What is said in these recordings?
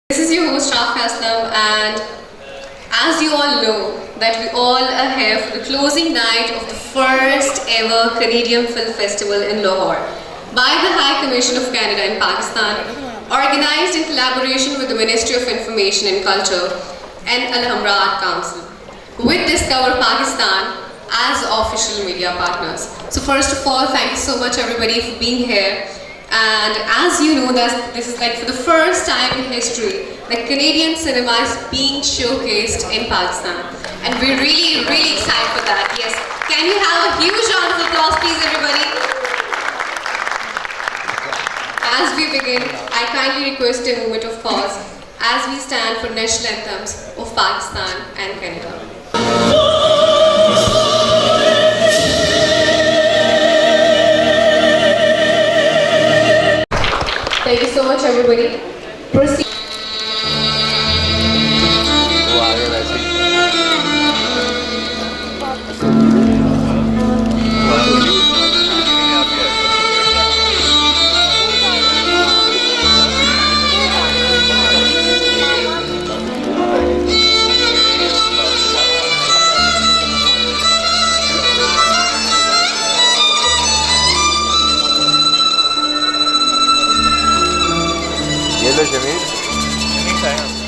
This is your host Raf Aslam, and as you all know that we all are here for the closing night of the first ever Canadian Film Festival in Lahore by the High Commission of Canada in Pakistan, organized in collaboration with the Ministry of Information and Culture and Alhambra Art Council, with Discover Pakistan as official media partners. So first of all, thank you so much everybody for being here. And as you know, that this is like for the first time in history that Canadian cinema is being showcased in Pakistan. And we're really, really excited for that. Yes. Can you have a huge round of applause, please, everybody? As we begin, I kindly request a moment of pause as we stand for national anthems of Pakistan and Canada. Thank you so much, everybody. Proceed. Yellow Jamil. नहीं खाया।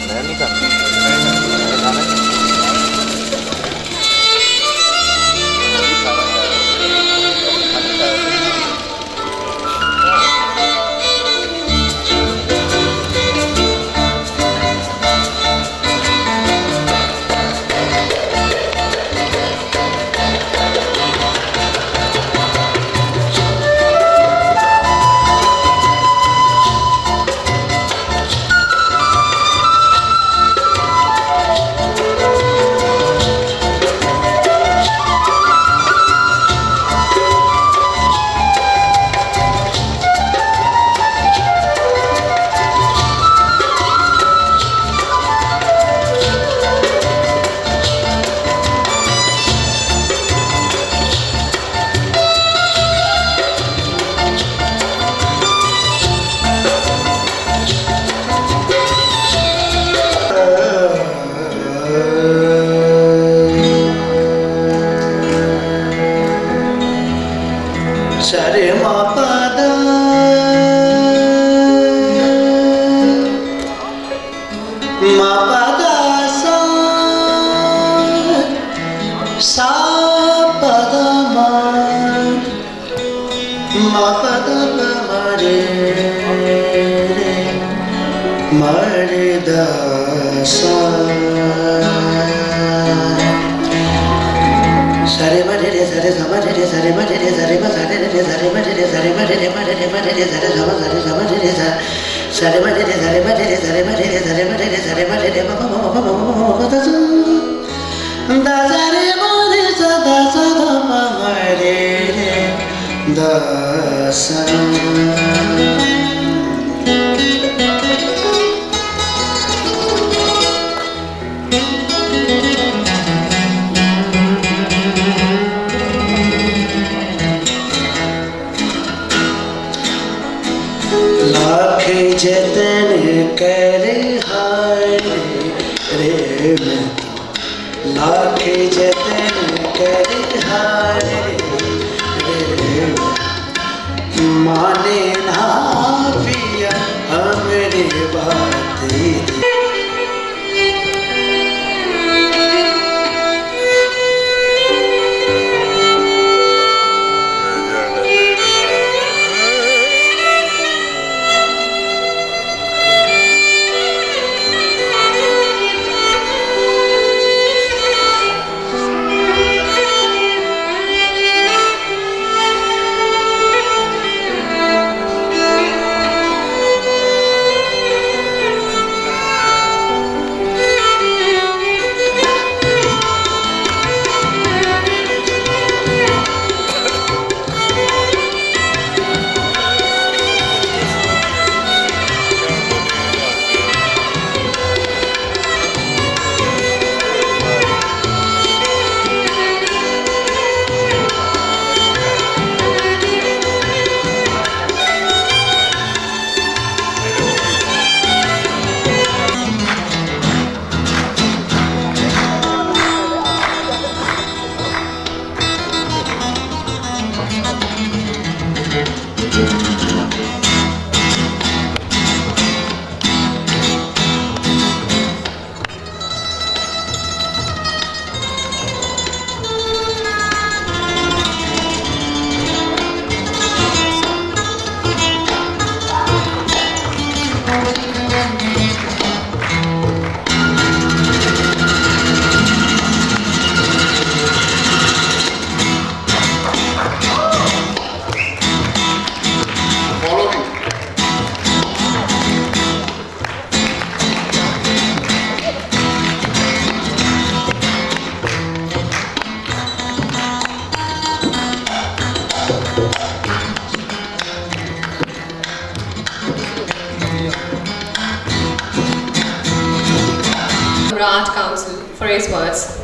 Alhambra Art Council for his words.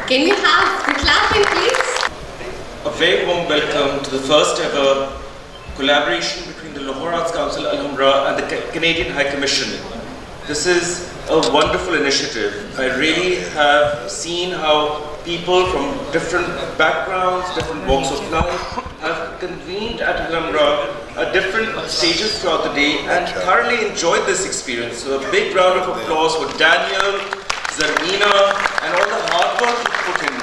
Can we have the clapping, please? A very warm welcome to the first ever collaboration between the Lahore Arts Council, Alhambra and the Canadian High Commission. This is a wonderful initiative. I really have seen how people from different backgrounds, different walks of life have convened at Alhambra at different stages throughout the day and thoroughly enjoyed this experience. So a big round of applause for Daniel, Zarmina and all the hard work you put in.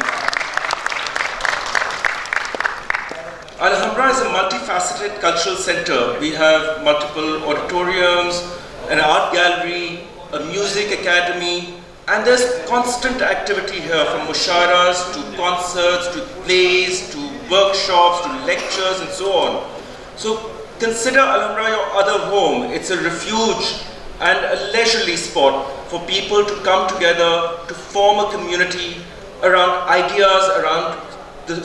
Alhambra is a multifaceted cultural center. We have multiple auditoriums, an art gallery, a music academy, and there's constant activity here from musharas to concerts to plays to workshops to lectures and so on. So consider Alhambra your other home. It's a refuge and a leisurely spot for people to come together to form a community around ideas, around the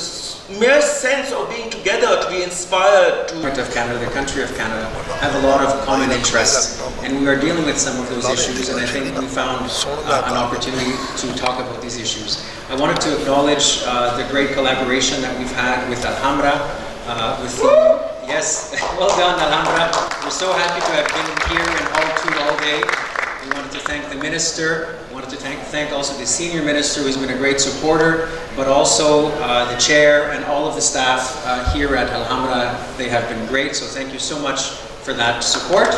mere sense of being together, to be inspired to. Of Canada, the country of Canada, have a lot of common interests, and we are dealing with some of those issues, and I think we found an opportunity to talk about these issues. I wanted to acknowledge the great collaboration that we've had with Alhambra, yes, well done Alhambra. We're so happy to have been here in all day. We wanted to thank the minister. We wanted to thank also the senior minister, who's been a great supporter, but also the chair and all of the staff here at Alhambra. They have been great, so thank you so much for that support.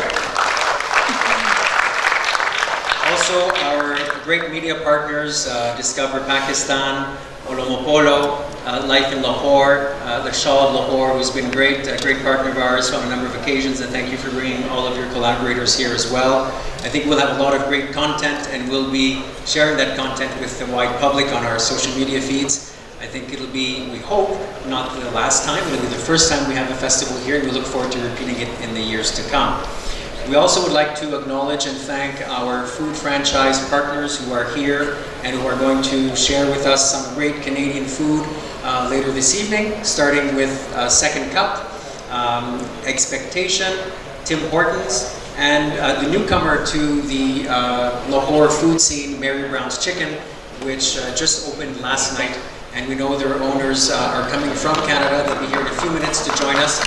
Also, our great media partners, Discover Pakistan, Olomopolo, Life in Lahore, the Shah of Lahore, who's been a great partner of ours on a number of occasions, and thank you for bringing all of your collaborators here as well. I think we'll have a lot of great content, and we'll be sharing that content with the wide public on our social media feeds. I think it'll be, we hope, not the last time, it'll be the first time we have a festival here, and we look forward to repeating it in the years to come. We also would like to acknowledge and thank our food franchise partners who are here and who are going to share with us some great Canadian food later this evening, starting with Second Cup, Expectation, Tim Hortons, and the newcomer to the Lahore food scene, Mary Brown's Chicken, which just opened last night, and we know their owners are coming from Canada. They'll be here in a few minutes to join us.